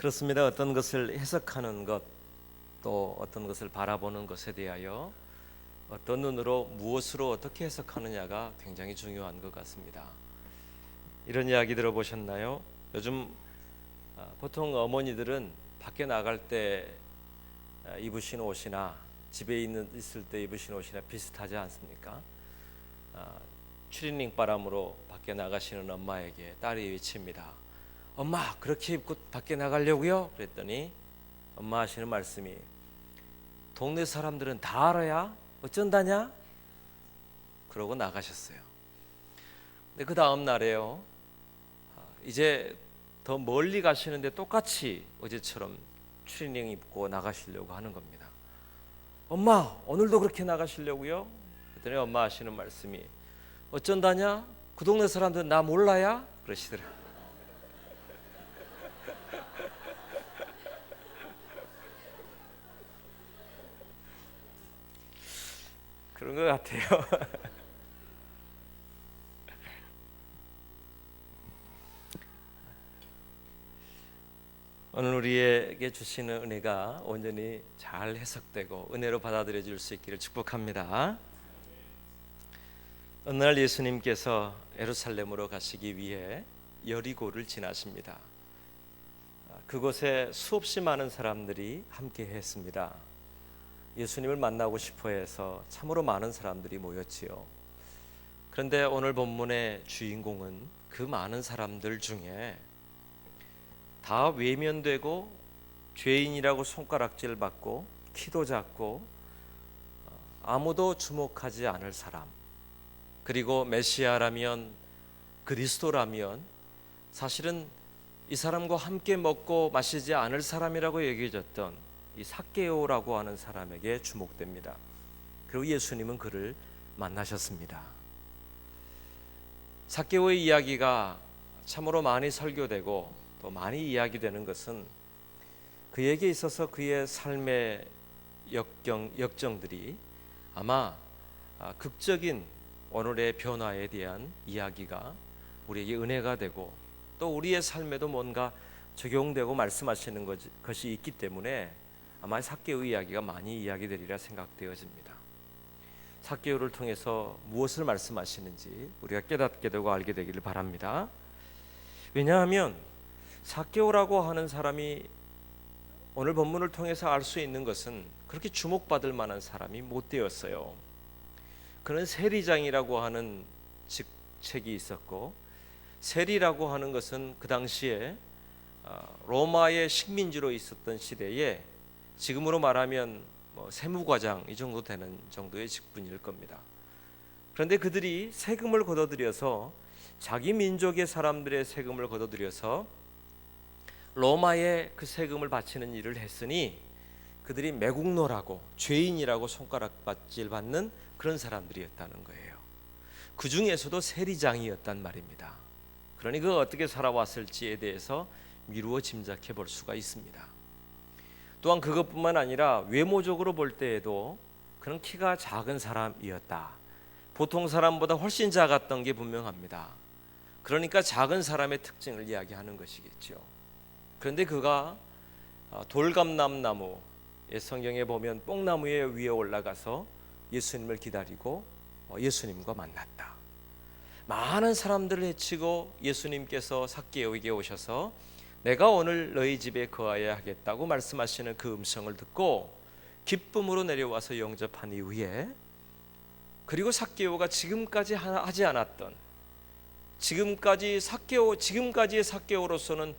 그렇습니다. 어떤 것을 해석하는 것, 또 어떤 것을 바라보는 것에 대하여 어떤 눈으로 무엇으로 어떻게 해석하느냐가 굉장히 중요한 것 같습니다. 이런 이야기 들어보셨나요? 요즘 보통 어머니들은 밖에 나갈 때 입으신 옷이나 집에 있을 때 입으신 옷이나 비슷하지 않습니까? 추리닝 바람으로 밖에 나가시는 엄마에게 딸이 외칩니다. 엄마, 그렇게 입고 밖에 나가려고요? 그랬더니 엄마 하시는 말씀이, 동네 사람들은 다 알아야 어쩐다냐? 그러고 나가셨어요. 근데 그 다음 날에요, 이제 더 멀리 가시는데 똑같이 어제처럼 추리닝 입고 나가시려고 하는 겁니다. 엄마, 오늘도 그렇게 나가시려고요? 그랬더니 엄마 하시는 말씀이, 어쩐다냐? 그 동네 사람들은 나 몰라야? 그러시더라고요. 그런 것 같아요. 오늘 우리에게 주시는 은혜가 온전히 잘 해석되고 은혜로 받아들여질 수 있기를 축복합니다. 어느 날 예수님께서 예루살렘으로 가시기 위해 여리고를 지나십니다. 그곳에 수없이 많은 사람들이 함께 했습니다. 예수님을 만나고 싶어 해서 참으로 많은 사람들이 모였지요. 그런데 오늘 본문의 주인공은 그 많은 사람들 중에 다 외면되고 죄인이라고 손가락질 받고 키도 작고 아무도 주목하지 않을 사람, 그리고 메시아라면, 그리스도라면 사실은 이 사람과 함께 먹고 마시지 않을 사람이라고 여겨졌던 이 삭개오라고 하는 사람에게 주목됩니다. 그리고 예수님은 그를 만나셨습니다. 삭개오의 이야기가 참으로 많이 설교되고 또 많이 이야기되는 것은 그에게 있어서 그의 삶의 역정들이 아마 극적인 오늘의 변화에 대한 이야기가 우리에게 은혜가 되고 또 우리의 삶에도 뭔가 적용되고 말씀하시는 것이 있기 때문에 아마 삭개오 이야기가 많이 이야기되리라 생각되어집니다. 삭개오를 통해서 무엇을 말씀하시는지 우리가 깨닫게 되고 알게 되기를 바랍니다. 왜냐하면 삭개오라고 하는 사람이 오늘 본문을 통해서 알 수 있는 것은 그렇게 주목받을 만한 사람이 못 되었어요. 그는 세리장이라고 하는 직책이 있었고, 세리라고 하는 것은 그 당시에 로마의 식민지로 있었던 시대에 지금으로 말하면 세무과장 이 정도 되는 정도의 직분일 겁니다. 그런데 그들이 세금을 걷어들여서 자기 민족의 사람들의 세금을 걷어들여서 로마에 그 세금을 바치는 일을 했으니 그들이 매국노라고 죄인이라고 손가락질 받는 그런 사람들이었다는 거예요. 그 중에서도 세리장이었단 말입니다. 그러니 그가 어떻게 살아왔을지에 대해서 미루어 짐작해 볼 수가 있습니다. 또한 그것뿐만 아니라 외모적으로 볼 때에도 그는 키가 작은 사람이었다. 보통 사람보다 훨씬 작았던 게 분명합니다. 그러니까 작은 사람의 특징을 이야기하는 것이겠죠. 그런데 그가 돌감람나무, 성경에 보면 뽕나무 위에 올라가서 예수님을 기다리고 예수님과 만났다. 많은 사람들을 해치고 예수님께서 삭개오에게 오셔서 내가 오늘 너희 집에 거하여야 하겠다고 말씀하시는 그 음성을 듣고 기쁨으로 내려와서 영접한 이후에, 그리고 삭개오가 지금까지 하지 않았던, 지금까지의 삭개오로서는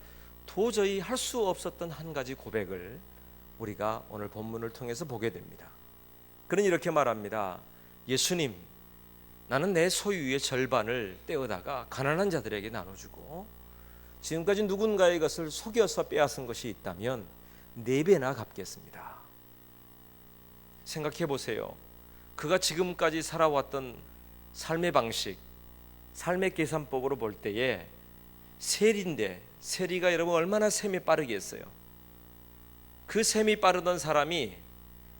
도저히 할 수 없었던 한 가지 고백을 우리가 오늘 본문을 통해서 보게 됩니다. 그는 이렇게 말합니다. 예수님, 나는 내 소유의 절반을 떼어다가 가난한 자들에게 나눠주고 지금까지 누군가의 것을 속여서 빼앗은 것이 있다면 4배나 갚겠습니다. 생각해 보세요. 그가 지금까지 살아왔던 삶의 방식, 삶의 계산법으로 볼 때에 세리인데, 세리가 여러분 얼마나 셈이 빠르겠어요. 그 셈이 빠르던 사람이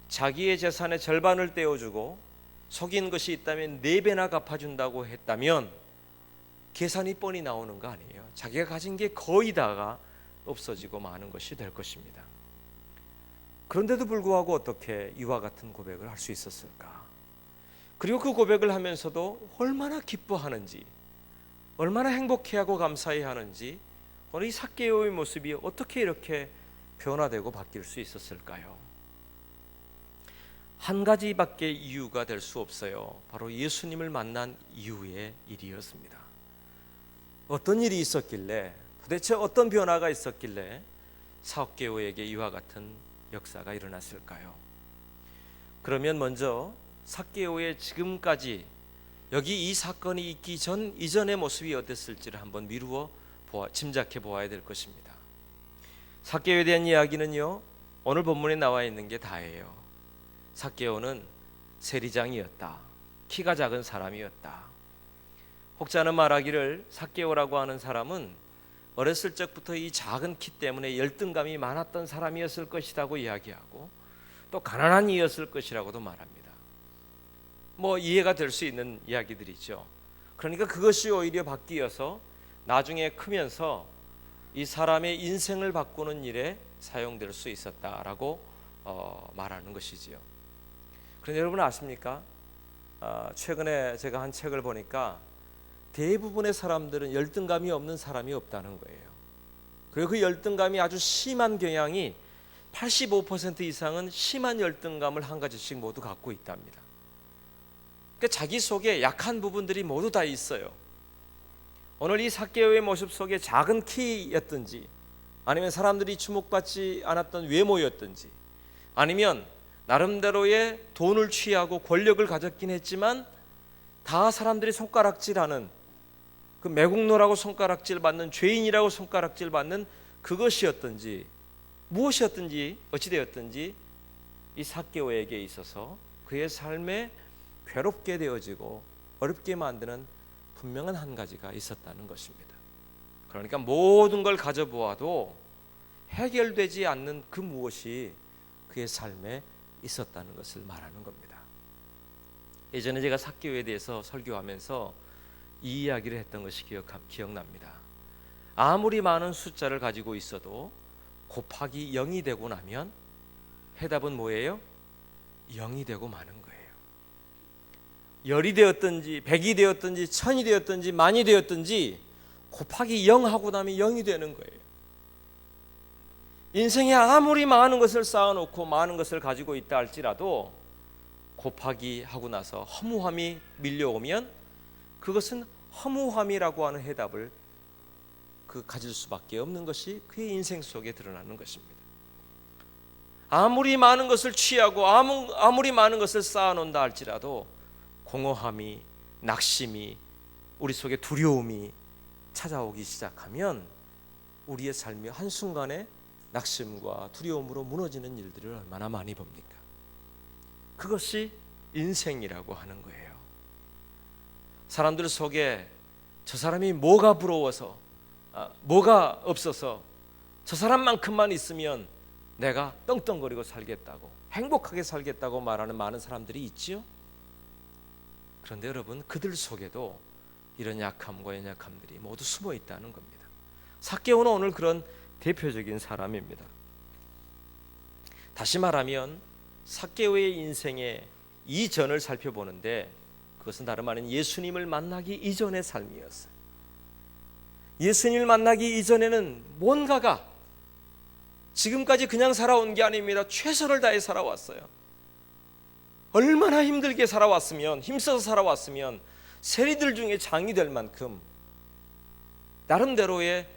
자기의 재산의 절반을 떼어주고 속인 것이 있다면 4배나 갚아준다고 했다면 계산이 뻔히 나오는 거 아니에요. 자기가 가진 게 거의 다가 없어지고 마는 것이 될 것입니다. 그런데도 불구하고 어떻게 이와 같은 고백을 할 수 있었을까? 그리고 그 고백을 하면서도 얼마나 기뻐하는지, 얼마나 행복해하고 감사히 하는지, 오늘 이 삭개오의 모습이 어떻게 이렇게 변화되고 바뀔 수 있었을까요? 한 가지밖에 이유가 될 수 없어요. 바로 예수님을 만난 이후의 일이었습니다. 어떤 일이 있었길래, 도대체 어떤 변화가 있었길래 삭개오에게 이와 같은 역사가 일어났을까요? 그러면 먼저 삭개오의 지금까지 여기 이 사건이 있기 전 이전의 모습이 어땠을지를 한번 미루어 짐작해 보아야 될 것입니다. 삭개오에 대한 이야기는요, 오늘 본문에 나와 있는 게 다예요. 삭개오는 세리장이었다. 키가 작은 사람이었다. 혹자는 말하기를 삭개오라고 하는 사람은 어렸을 적부터 이 작은 키 때문에 열등감이 많았던 사람이었을 것이라고 이야기하고, 또 가난한 이였을 것이라고도 말합니다. 뭐 이해가 될 수 있는 이야기들이죠. 그러니까 그것이 오히려 바뀌어서 나중에 크면서 이 사람의 인생을 바꾸는 일에 사용될 수 있었다라고 말하는 것이지요. 그런데 여러분 아십니까? 최근에 제가 한 책을 보니까 대부분의 사람들은 열등감이 없는 사람이 없다는 거예요. 그리고 그 열등감이 아주 심한 경향이 85% 이상은 심한 열등감을 한 가지씩 모두 갖고 있답니다. 그러니까 자기 속에 약한 부분들이 모두 다 있어요. 오늘 이 삭개오의 모습 속에 작은 키였든지, 아니면 사람들이 주목받지 않았던 외모였든지, 아니면 나름대로의 돈을 취하고 권력을 가졌긴 했지만 다 사람들이 손가락질하는, 그 매국노라고 손가락질 받는, 죄인이라고 손가락질 받는 그것이었든지 무엇이었든지 어찌되었든지 이 삭개오에게 있어서 그의 삶에 괴롭게 되어지고 어렵게 만드는 분명한 한 가지가 있었다는 것입니다. 그러니까 모든 걸 가져보아도 해결되지 않는 그 무엇이 그의 삶에 있었다는 것을 말하는 겁니다. 예전에 제가 삭개오에 대해서 설교하면서 이 이야기를 했던 것이 기억납니다. 아무리 많은 숫자를 가지고 있어도 곱하기 0이 되고 나면 해답은 뭐예요? 0이 되고 마는 거예요. 열이 되었든지 100이 되었든지 1000이 되었든지 만이 되었든지 곱하기 0 하고 나면 0이 되는 거예요. 인생에 아무리 많은 것을 쌓아놓고 많은 것을 가지고 있다 할지라도 곱하기 하고 나서 허무함이 밀려오면 그것은 허무함이라고 하는 해답을 가질 수밖에 없는 것이 그의 인생 속에 드러나는 것입니다. 아무리 많은 것을 취하고 아무리 많은 것을 쌓아놓는다 할지라도 공허함이, 낙심이, 우리 속에 두려움이 찾아오기 시작하면 우리의 삶이 한순간에 낙심과 두려움으로 무너지는 일들을 얼마나 많이 봅니까? 그것이 인생이라고 하는 거예요. 사람들 속에 저 사람이 뭐가 부러워서, 뭐가 없어서, 저 사람만큼만 있으면 내가 떵떵거리고 살겠다고, 행복하게 살겠다고 말하는 많은 사람들이 있지요. 그런데 여러분, 그들 속에도 이런 약함과 연약함들이 모두 숨어 있다는 겁니다. 삭개오는 오늘 그런 대표적인 사람입니다. 다시 말하면 삭개오의 인생의 이전을 살펴보는데 그것은 다름 아닌 예수님을 만나기 이전의 삶이었어요. 예수님을 만나기 이전에는 뭔가가, 지금까지 그냥 살아온 게 아닙니다. 최선을 다해 살아왔어요. 얼마나 힘들게 살아왔으면, 힘써서 살아왔으면 세리들 중에 장이 될 만큼 나름대로의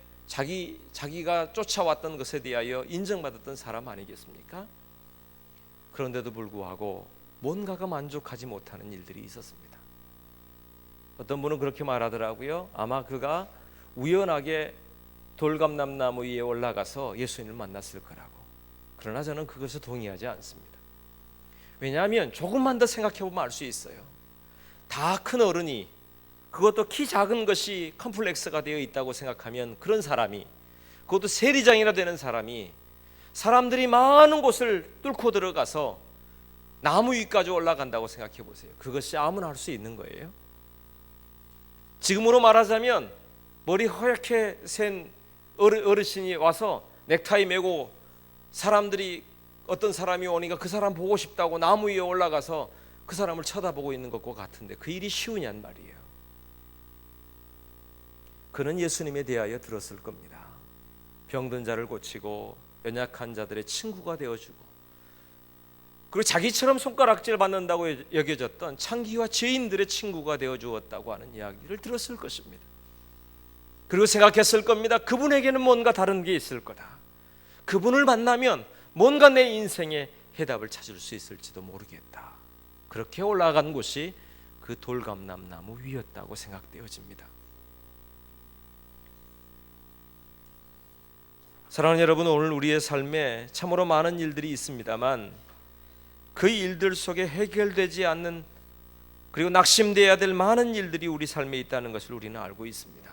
자기가 쫓아왔던 것에 대하여 인정받았던 사람 아니겠습니까? 그런데도 불구하고 뭔가가 만족하지 못하는 일들이 있었습니다. 어떤 분은 그렇게 말하더라고요. 아마 그가 우연하게 돌감람나무 위에 올라가서 예수님을 만났을 거라고. 그러나 저는 그것에 동의하지 않습니다. 왜냐하면 조금만 더 생각해보면 알 수 있어요. 다 큰 어른이, 그것도 키 작은 것이 컴플렉스가 되어 있다고 생각하면 그런 사람이, 그것도 세리장이나 되는 사람이 사람들이 많은 곳을 뚫고 들어가서 나무 위까지 올라간다고 생각해 보세요. 그것이 아무나 할 수 있는 거예요. 지금으로 말하자면 머리 허옇게 센 어르신이 와서 넥타이 메고 사람들이 어떤 사람이 오니까 그 사람 보고 싶다고 나무 위에 올라가서 그 사람을 쳐다보고 있는 것과 같은데 그 일이 쉬우냔 말이에요. 그는 예수님에 대하여 들었을 겁니다. 병든 자를 고치고 연약한 자들의 친구가 되어주고, 그리고 자기처럼 손가락질 받는다고 여겨졌던 창기와 죄인들의 친구가 되어주었다고 하는 이야기를 들었을 것입니다. 그리고 생각했을 겁니다. 그분에게는 뭔가 다른 게 있을 거다. 그분을 만나면 뭔가 내 인생의 해답을 찾을 수 있을지도 모르겠다. 그렇게 올라간 곳이 그 돌감람나무 위였다고 생각되어집니다. 사랑하는 여러분, 오늘 우리의 삶에 참으로 많은 일들이 있습니다만 그 일들 속에 해결되지 않는, 그리고 낙심되어야 될 많은 일들이 우리 삶에 있다는 것을 우리는 알고 있습니다.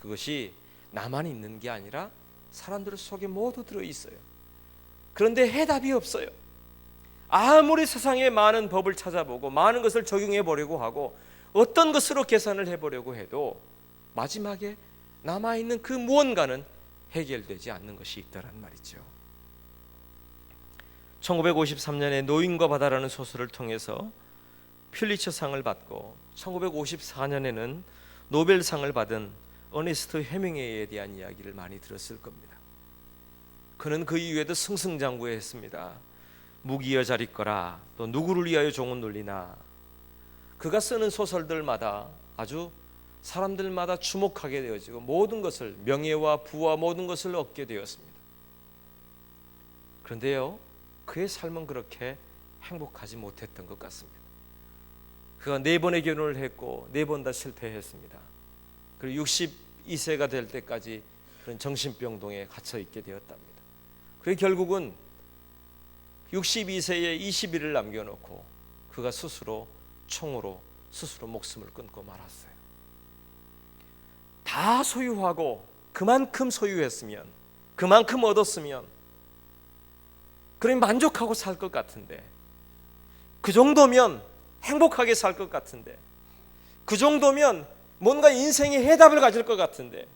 그것이 나만 있는 게 아니라 사람들 속에 모두 들어있어요. 그런데 해답이 없어요. 아무리 세상에 많은 법을 찾아보고 많은 것을 적용해 보려고 하고 어떤 것으로 계산을 해보려고 해도 마지막에 남아있는 그 무언가는 해결되지 않는 것이 있다란 말이죠. 1953년에 노인과 바다라는 소설을 통해서 퓰리처상을 받고 1954년에는 노벨상을 받은 어네스트 헤밍웨이에 대한 이야기를 많이 들었을 겁니다. 그는 그 이후에도 승승장구했습니다. 무기여 잘 있거라, 또 누구를 위하여 종은 놀리나. 그가 쓰는 소설들마다 아주 사람들마다 주목하게 되어지고 모든 것을, 명예와 부와 모든 것을 얻게 되었습니다. 그런데요, 그의 삶은 그렇게 행복하지 못했던 것 같습니다. 그가 4번의 결혼을 했고 4번 다 실패했습니다. 그리고 62세가 될 때까지 그런 정신병동에 갇혀 있게 되었답니다. 그리고 결국은 62세에 20일을 남겨놓고 그가 스스로 총으로 스스로 목숨을 끊고 말았어요. 다 소유하고 그만큼 소유했으면, 그만큼 얻었으면 그럼 만족하고 살 것 같은데, 그 정도면 행복하게 살 것 같은데, 그 정도면 뭔가 인생의 해답을 가질 것 같은데,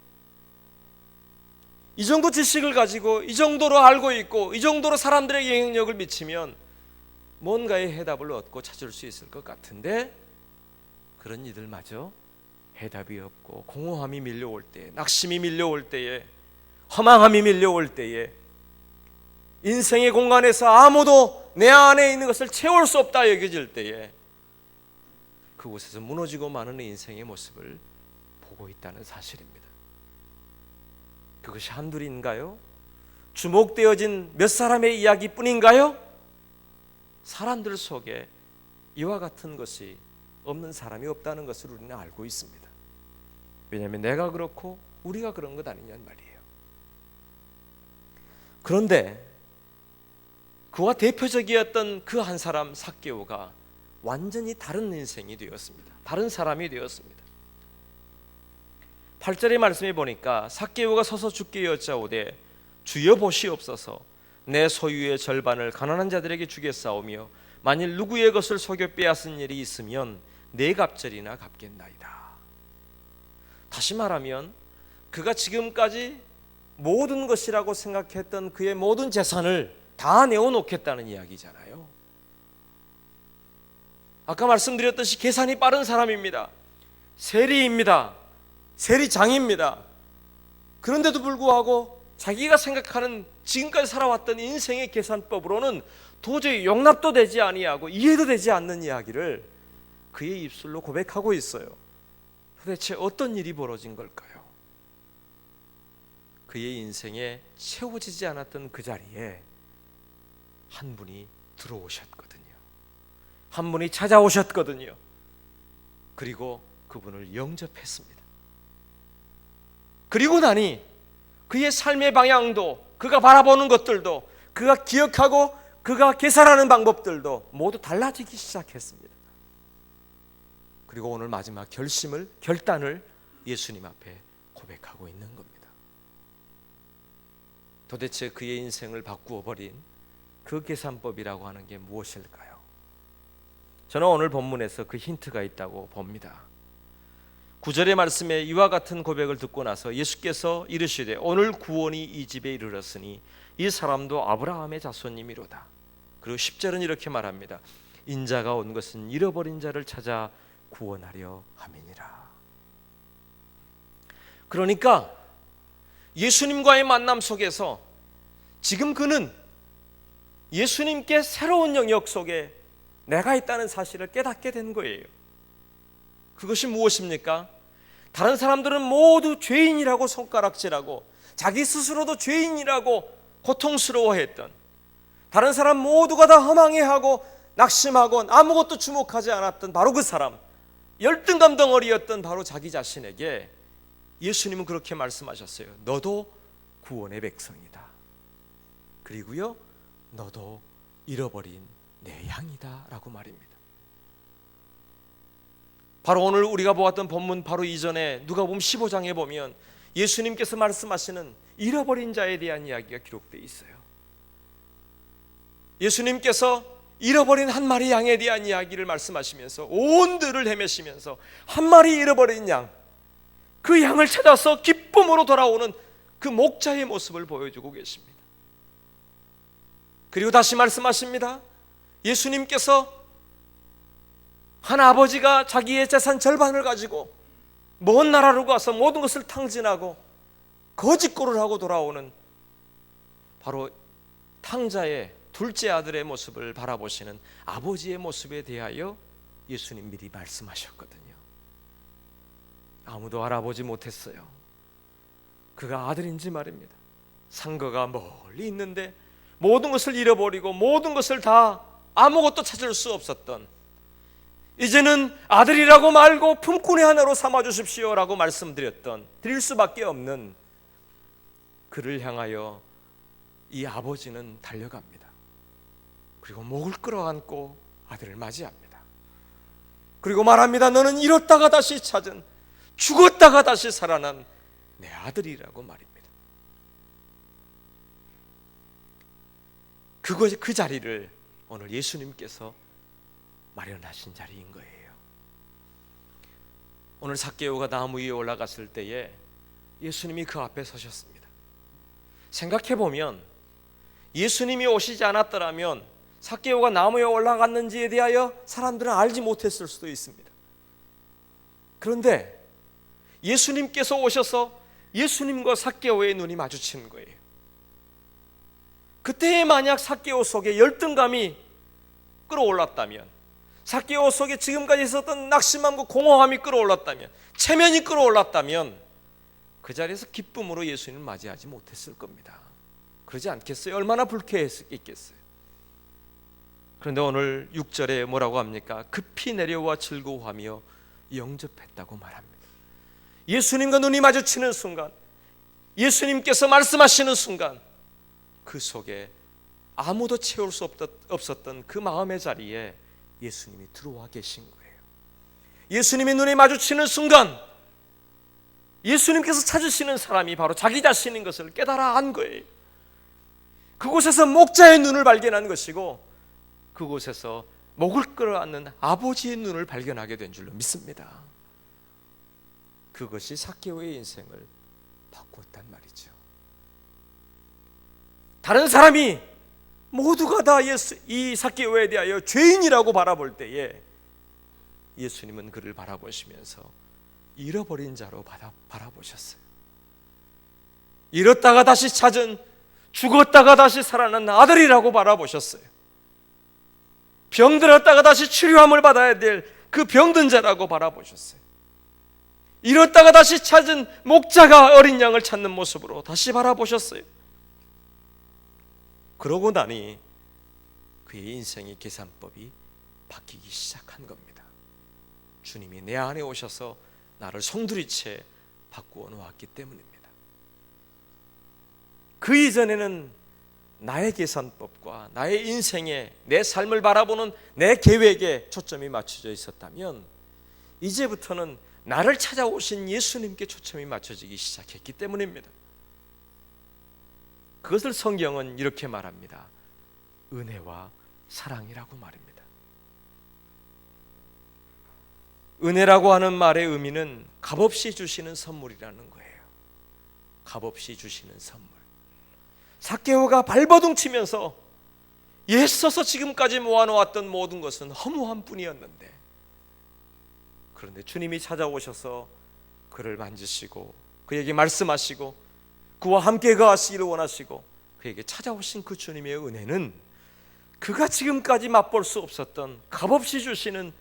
이 정도 지식을 가지고 이 정도로 알고 있고 이 정도로 사람들에게 영향력을 미치면 뭔가의 해답을 얻고 찾을 수 있을 것 같은데, 그런 이들마저 해답이 없고 공허함이 밀려올 때에, 낙심이 밀려올 때에, 허망함이 밀려올 때에, 인생의 공간에서 아무도 내 안에 있는 것을 채울 수 없다 여겨질 때에 그곳에서 무너지고 마는 인생의 모습을 보고 있다는 사실입니다. 그것이 한둘인가요? 주목되어진 몇 사람의 이야기뿐인가요? 사람들 속에 이와 같은 것이 없는 사람이 없다는 것을 우리는 알고 있습니다. 왜냐하면 내가 그렇고 우리가 그런 것 아니냐는 말이에요. 그런데 그와 대표적이었던 그 한 사람 삭개오가 완전히 다른 인생이 되었습니다. 다른 사람이 되었습니다. 8절의 말씀에 보니까 삭개오가 서서 주께 여짜오되 주여 보시옵소서, 내 소유의 절반을 가난한 자들에게 주겠사오며 만일 누구의 것을 속여 빼앗은 일이 있으면 네 갑절이나 갚겠나이다. 다시 말하면 그가 지금까지 모든 것이라고 생각했던 그의 모든 재산을 다 내어놓겠다는 이야기잖아요. 아까 말씀드렸듯이 계산이 빠른 사람입니다. 세리입니다. 세리장입니다. 그런데도 불구하고 자기가 생각하는 지금까지 살아왔던 인생의 계산법으로는 도저히 용납도 되지 아니하고 이해도 되지 않는 이야기를 그의 입술로 고백하고 있어요. 도대체 어떤 일이 벌어진 걸까요? 그의 인생에 채워지지 않았던 그 자리에 한 분이 들어오셨거든요. 한 분이 찾아오셨거든요. 그리고 그분을 영접했습니다. 그리고 나니 그의 삶의 방향도, 그가 바라보는 것들도, 그가 기억하고 그가 계산하는 방법들도 모두 달라지기 시작했습니다. 그리고 오늘 마지막 결단을 예수님 앞에 고백하고 있는 겁니다. 도대체 그의 인생을 바꾸어 버린 그 계산법이라고 하는 게 무엇일까요? 저는 오늘 본문에서 그 힌트가 있다고 봅니다. 9절의 말씀에 이와 같은 고백을 듣고 나서 예수께서 이르시되 오늘 구원이 이 집에 이르렀으니 이 사람도 아브라함의 자손이미로다. 그리고 10절은 이렇게 말합니다. 인자가 온 것은 잃어버린 자를 찾아 구원하려 함이니라. 그러니까 예수님과의 만남 속에서 지금 그는 예수님께 새로운 영역 속에 내가 있다는 사실을 깨닫게 된 거예요. 그것이 무엇입니까? 다른 사람들은 모두 죄인이라고 손가락질하고 자기 스스로도 죄인이라고 고통스러워했던, 다른 사람 모두가 다 허망해하고 낙심하고 아무것도 주목하지 않았던 바로 그 사람, 열등감 덩어리였던 바로 자기 자신에게 예수님은 그렇게 말씀하셨어요. 너도 구원의 백성이다. 그리고요, 너도 잃어버린 내 양이다 라고 말입니다. 바로 오늘 우리가 보았던 본문 바로 이전에 누가복음 15장에 보면 예수님께서 말씀하시는 잃어버린 자에 대한 이야기가 기록되어 있어요. 예수님께서 잃어버린 한 마리 양에 대한 이야기를 말씀하시면서 온 들을 헤매시면서 한 마리 잃어버린 양, 그 양을 찾아서 기쁨으로 돌아오는 그 목자의 모습을 보여주고 계십니다. 그리고 다시 말씀하십니다. 예수님께서 한 아버지가 자기의 재산 절반을 가지고 먼 나라로 가서 모든 것을 탕진하고 거짓골을 하고 돌아오는 바로 탕자의 둘째 아들의 모습을 바라보시는 아버지의 모습에 대하여 예수님 미리 말씀하셨거든요. 아무도 알아보지 못했어요. 그가 아들인지 말입니다. 상거가 멀리 있는데 모든 것을 잃어버리고 모든 것을 다 아무것도 찾을 수 없었던, 이제는 아들이라고 말고 품꾼의 하나로 삼아주십시오라고 드릴 수밖에 없는 그를 향하여 이 아버지는 달려갑니다. 그리고 목을 끌어안고 아들을 맞이합니다. 그리고 말합니다. 너는 잃었다가 다시 찾은, 죽었다가 다시 살아난 내 아들이라고 말입니다. 그 자리를 오늘 예수님께서 마련하신 자리인 거예요. 오늘 삭개오가 나무 위에 올라갔을 때에 예수님이 그 앞에 서셨습니다. 생각해보면 예수님이 오시지 않았더라면 삭개오가 나무에 올라갔는지에 대하여 사람들은 알지 못했을 수도 있습니다. 그런데 예수님께서 오셔서 예수님과 삭개오의 눈이 마주치는 거예요. 그때에 만약 삭개오 속에 열등감이 끌어올랐다면, 삭개오 속에 지금까지 있었던 낙심함과 공허함이 끌어올랐다면, 체면이 끌어올랐다면 그 자리에서 기쁨으로 예수님을 맞이하지 못했을 겁니다. 그러지 않겠어요? 얼마나 불쾌했겠어요? 그런데 오늘 6절에 뭐라고 합니까? 급히 내려와 즐거워하며 영접했다고 말합니다. 예수님과 눈이 마주치는 순간, 예수님께서 말씀하시는 순간, 그 속에 아무도 채울 수 없었던 그 마음의 자리에 예수님이 들어와 계신 거예요. 예수님의 눈에 마주치는 순간 예수님께서 찾으시는 사람이 바로 자기 자신인 것을 깨달아 안 거예요. 그곳에서 목자의 눈을 발견한 것이고, 그곳에서 목을 끌어안는 아버지의 눈을 발견하게 된 줄로 믿습니다. 그것이 삭개오의 인생을 바꿨단 말이죠. 다른 사람이 모두가 다 이 삭개오에 대하여 죄인이라고 바라볼 때에 예수님은 그를 바라보시면서 잃어버린 자로 바라보셨어요. 잃었다가 다시 찾은, 죽었다가 다시 살아난 아들이라고 바라보셨어요. 병들었다가 다시 치료함을 받아야 될 그 병든 자라고 바라보셨어요. 잃었다가 다시 찾은 목자가 어린 양을 찾는 모습으로 다시 바라보셨어요. 그러고 나니 그의 인생의 계산법이 바뀌기 시작한 겁니다. 주님이 내 안에 오셔서 나를 송두리째 바꾸어 놓았기 때문입니다. 그 이전에는 나의 계산법과 나의 인생에, 내 삶을 바라보는 내 계획에 초점이 맞춰져 있었다면, 이제부터는 나를 찾아오신 예수님께 초점이 맞춰지기 시작했기 때문입니다. 그것을 성경은 이렇게 말합니다. 은혜와 사랑이라고 말입니다. 은혜라고 하는 말의 의미는 값없이 주시는 선물이라는 거예요. 값없이 주시는 선물. 삭개오가 발버둥 치면서 애써서 지금까지 모아놓았던 모든 것은 허무한 뿐이었는데, 그런데 주님이 찾아오셔서 그를 만지시고 그에게 말씀하시고 그와 함께 거하시기를 원하시고 그에게 찾아오신 그 주님의 은혜는 그가 지금까지 맛볼 수 없었던 값없이 주시는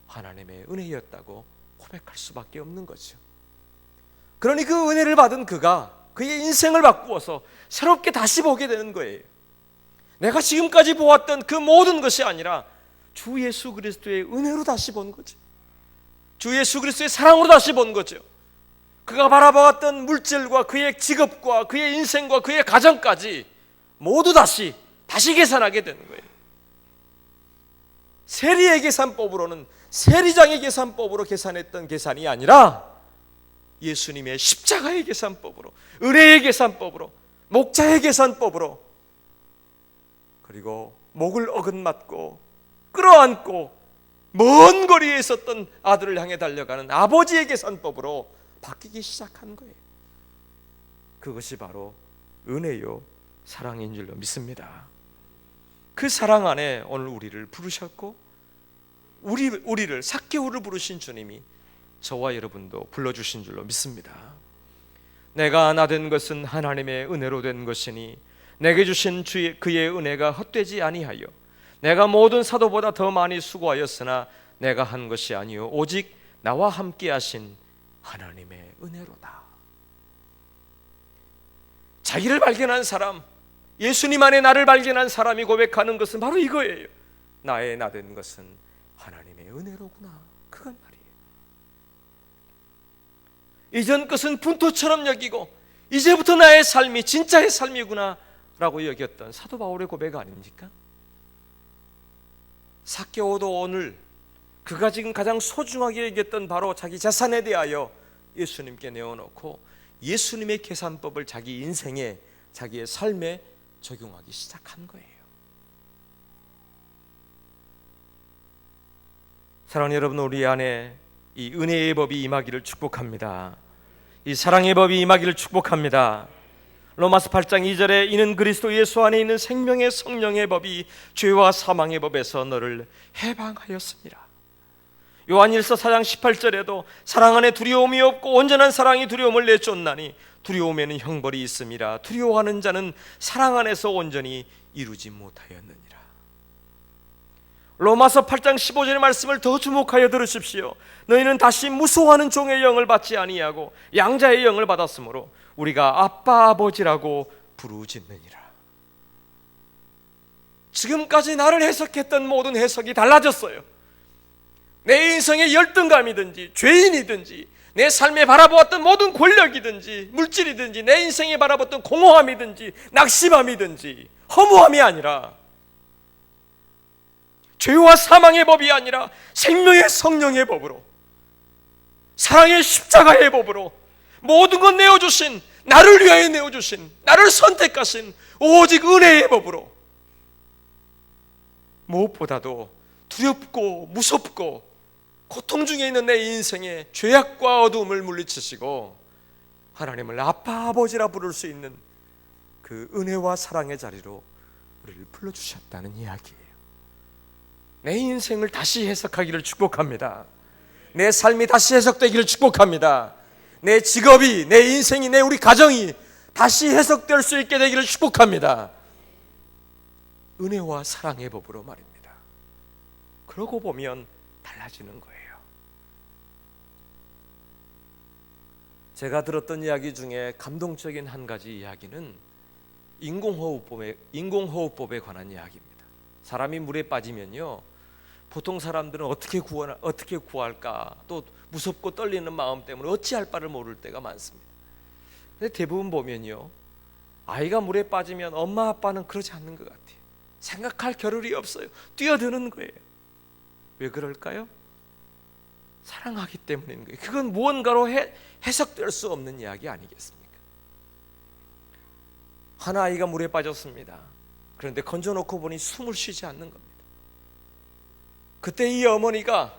하나님의 은혜였다고 고백할 수밖에 없는 거죠. 그러니 그 은혜를 받은 그가 그의 인생을 바꾸어서 새롭게 다시 보게 되는 거예요. 내가 지금까지 보았던 그 모든 것이 아니라 주 예수 그리스도의 은혜로 다시 본 거죠. 주 예수 그리스도의 사랑으로 다시 본 거죠. 그가 바라보았던 물질과 그의 직업과 그의 인생과 그의 가정까지 모두 다시 계산하게 되는 거예요. 세리의 계산법으로는 세리장의 계산법으로 계산했던 계산이 아니라 예수님의 십자가의 계산법으로, 은혜의 계산법으로, 목자의 계산법으로, 그리고 목을 어긋맞고 끌어안고 먼 거리에 있었던 아들을 향해 달려가는 아버지의 계산법으로 바뀌기 시작한 거예요. 그것이 바로 은혜요 사랑인 줄로 믿습니다. 그 사랑 안에 오늘 우리를 부르셨고 우리를 삭개오를 부르신 주님이 저와 여러분도 불러주신 줄로 믿습니다. 내가 나 된 것은 하나님의 은혜로 된 것이니 내게 주신 그의 은혜가 헛되지 아니하여 내가 모든 사도보다 더 많이 수고하였으나 내가 한 것이 아니요 오직 나와 함께 하신 하나님의 은혜로다. 자기를 발견한 사람, 예수님 안에 나를 발견한 사람이 고백하는 것은 바로 이거예요. 나의 나 된 것은 하나님의 은혜로구나. 그건 말이에요. 이전 것은 분토처럼 여기고 이제부터 나의 삶이 진짜의 삶이구나 라고 여겼던 사도 바울의 고백 아닙니까? 삭개오도 오늘 그가 지금 가장 소중하게 여겼던 바로 자기 재산에 대하여 예수님께 내어놓고 예수님의 계산법을 자기 인생에, 자기의 삶에 적용하기 시작한 거예요. 사랑하는 여러분, 우리 안에 이 은혜의 법이 임하기를 축복합니다. 이 사랑의 법이 임하기를 축복합니다. 로마서 8장 2절에 이는 그리스도 예수 안에 있는 생명의 성령의 법이 죄와 사망의 법에서 너를 해방하였습니다. 요한일서 4장 18절에도 사랑 안에 두려움이 없고 온전한 사랑이 두려움을 내쫓나니 두려움에는 형벌이 있음이라 두려워하는 자는 사랑 안에서 온전히 이루지 못하였느니라. 로마서 8장 15절의 말씀을 더 주목하여 들으십시오. 너희는 다시 무소하는 종의 영을 받지 아니하고 양자의 영을 받았으므로 우리가 아빠 아버지라고 부르짖느니라. 지금까지 나를 해석했던 모든 해석이 달라졌어요. 내 인생의 열등감이든지 죄인이든지 내 삶에 바라보았던 모든 권력이든지 물질이든지 내 인생에 바라봤던 공허함이든지 낙심함이든지 허무함이 아니라 죄와 사망의 법이 아니라 생명의 성령의 법으로 사랑의 십자가의 법으로 모든 것 내어주신, 나를 위하여 내어주신, 나를 선택하신 오직 은혜의 법으로 무엇보다도 두렵고 무섭고 고통 중에 있는 내 인생의 죄악과 어두움을 물리치시고 하나님을 아빠 아버지라 부를 수 있는 그 은혜와 사랑의 자리로 우리를 불러주셨다는 이야기예요. 내 인생을 다시 해석하기를 축복합니다. 내 삶이 다시 해석되기를 축복합니다. 내 직업이, 내 인생이, 우리 가정이 다시 해석될 수 있게 되기를 축복합니다. 은혜와 사랑의 법으로 말입니다. 그러고 보면 달라지는 거예요. 제가 들었던 이야기 중에 감동적인 한 가지 이야기는 인공호흡법에 관한 이야기입니다. 사람이 물에 빠지면요, 보통 사람들은 어떻게 구할까, 또 무섭고 떨리는 마음 때문에 어찌할 바를 모를 때가 많습니다. 근데 대부분 보면요, 아이가 물에 빠지면 엄마 아빠는 그러지 않는 것 같아요. 생각할 겨를이 없어요. 뛰어드는 거예요. 왜 그럴까요? 사랑하기 때문인 거예요. 그건 무언가로 해석될 수 없는 이야기 아니겠습니까? 한 아이가 물에 빠졌습니다. 그런데 건져놓고 보니 숨을 쉬지 않는 겁니다. 그때 이 어머니가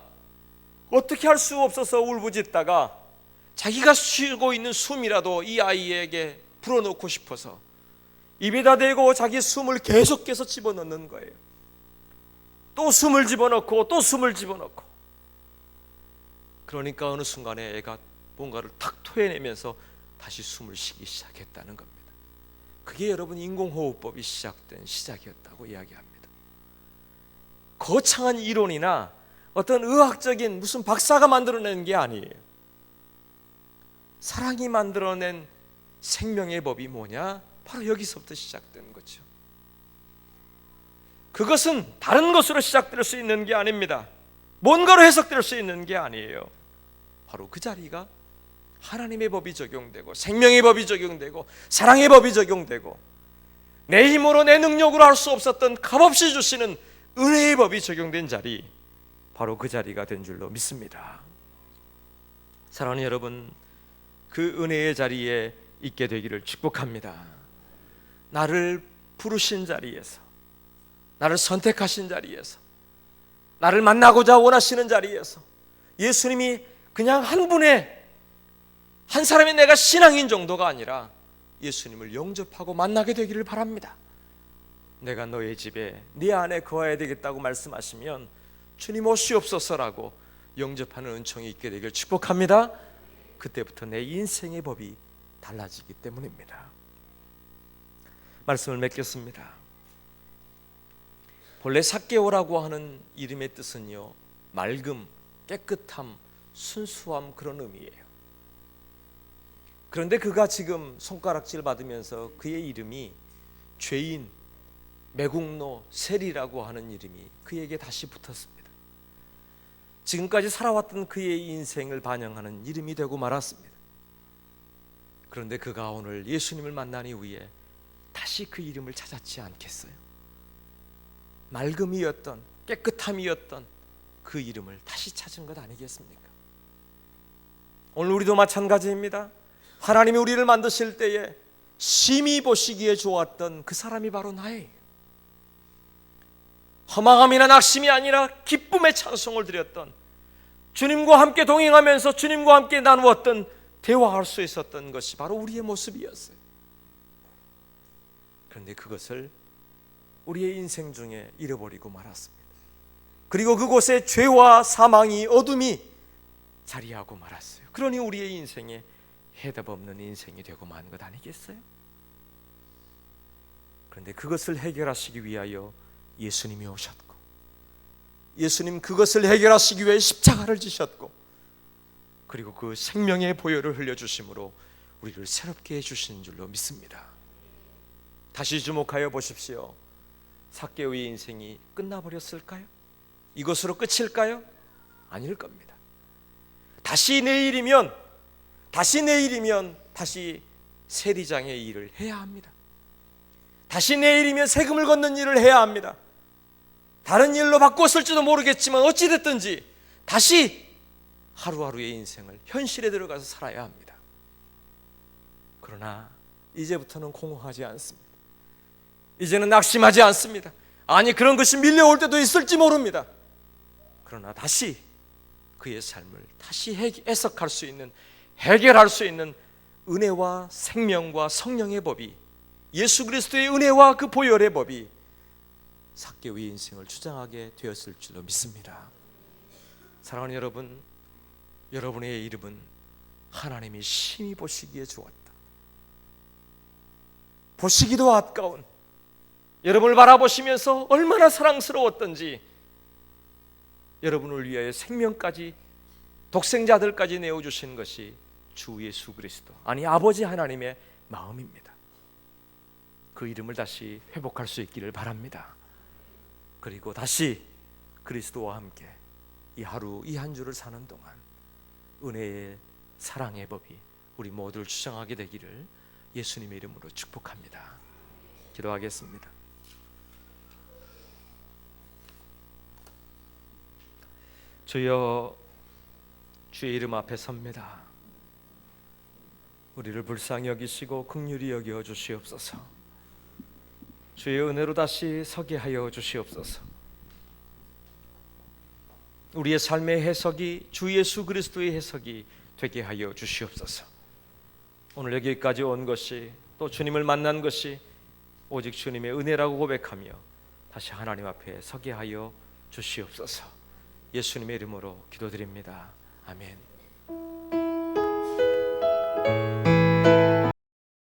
어떻게 할 수 없어서 울부짖다가 자기가 쉬고 있는 숨이라도 이 아이에게 불어넣고 싶어서 입에다 대고 자기 숨을 계속해서 집어넣는 거예요. 또 숨을 집어넣고 또 숨을 집어넣고. 그러니까 어느 순간에 애가 뭔가를 탁 토해내면서 다시 숨을 쉬기 시작했다는 겁니다. 그게 여러분 인공호흡법이 시작된 시작이었다고 이야기합니다. 거창한 이론이나 어떤 의학적인 무슨 박사가 만들어낸 게 아니에요. 사랑이 만들어낸 생명의 법이 뭐냐? 바로 여기서부터 시작된 거죠. 그것은 다른 것으로 시작될 수 있는 게 아닙니다. 뭔가로 해석될 수 있는 게 아니에요. 바로 그 자리가 하나님의 법이 적용되고 생명의 법이 적용되고 사랑의 법이 적용되고 내 힘으로 내 능력으로 할 수 없었던 값없이 주시는 은혜의 법이 적용된 자리, 바로 그 자리가 된 줄로 믿습니다. 사랑하는 여러분, 그 은혜의 자리에 있게 되기를 축복합니다. 나를 부르신 자리에서, 나를 선택하신 자리에서, 나를 만나고자 원하시는 자리에서 예수님이 그냥 한 분의 한 사람이 내가 신앙인 정도가 아니라 예수님을 영접하고 만나게 되기를 바랍니다. 내가 너의 집에 네 안에 거해야 되겠다고 말씀하시면 주님 오시옵소서라고 영접하는 은총이 있게 되기를 축복합니다. 그때부터 내 인생의 법이 달라지기 때문입니다. 말씀을 맺겠습니다. 본래 삭개오라고 하는 이름의 뜻은요, 맑음, 깨끗함, 순수함, 그런 의미예요. 그런데 그가 지금 손가락질 받으면서 그의 이름이 죄인, 매국노, 세리라고 하는 이름이 그에게 다시 붙었습니다. 지금까지 살아왔던 그의 인생을 반영하는 이름이 되고 말았습니다. 그런데 그가 오늘 예수님을 만난 이후에 다시 그 이름을 찾았지 않겠어요? 맑음이었던, 깨끗함이었던 그 이름을 다시 찾은 것 아니겠습니까? 오늘 우리도 마찬가지입니다. 하나님이 우리를 만드실 때에 심히 보시기에 좋았던 그 사람이 바로 나예요. 허망함이나 낙심이 아니라 기쁨의 찬송을 드렸던, 주님과 함께 동행하면서 주님과 함께 나누었던, 대화할 수 있었던 것이 바로 우리의 모습이었어요. 그런데 그것을 우리의 인생 중에 잃어버리고 말았습니다. 그리고 그곳에 죄와 사망이, 어둠이 자리하고 말았어요. 그러니 우리의 인생에 해답 없는 인생이 되고 만 것 아니겠어요? 그런데 그것을 해결하시기 위하여 예수님이 오셨고, 예수님 그것을 해결하시기 위해 십자가를 지셨고, 그리고 그 생명의 보혈을 흘려주심으로 우리를 새롭게 해주신 줄로 믿습니다. 다시 주목하여 보십시오. 삭개오의 인생이 끝나버렸을까요? 이것으로 끝일까요? 아닐 겁니다. 다시 내일이면 다시 세리장의 일을 해야 합니다. 다시 내일이면 세금을 걷는 일을 해야 합니다. 다른 일로 바꿨을지도 모르겠지만 어찌됐든지 다시 하루하루의 인생을 현실에 들어가서 살아야 합니다. 그러나 이제부터는 공허하지 않습니다. 이제는 낙심하지 않습니다. 아니, 그런 것이 밀려올 때도 있을지 모릅니다. 그러나 다시 그의 삶을 다시 해석할 수 있는, 해결할 수 있는 은혜와 생명과 성령의 법이, 예수 그리스도의 은혜와 그 보혈의 법이 삭개오의 인생을 주장하게 되었을 줄로 믿습니다. 사랑하는 여러분, 여러분의 이름은 하나님이 심히 보시기에 좋았다, 보시기도 아까운, 여러분을 바라보시면서 얼마나 사랑스러웠던지, 여러분을 위하여 생명까지, 독생자들까지 내어주신 것이 주 예수 그리스도, 아니 아버지 하나님의 마음입니다. 그 이름을 다시 회복할 수 있기를 바랍니다. 그리고 다시 그리스도와 함께 이 하루 이 한 주를 사는 동안 은혜의 사랑의 법이 우리 모두를 주장하게 되기를 예수님의 이름으로 축복합니다. 기도하겠습니다. 주여, 주의 이름 앞에 섭니다. 우리를 불쌍히 여기시고 긍휼히 여겨 주시옵소서. 주의 은혜로 다시 서게 하여 주시옵소서. 우리의 삶의 해석이 주 예수 그리스도의 해석이 되게 하여 주시옵소서. 오늘 여기까지 온 것이, 또 주님을 만난 것이 오직 주님의 은혜라고 고백하며 다시 하나님 앞에 서게 하여 주시옵소서. 예수님의 이름으로 기도드립니다. 아멘.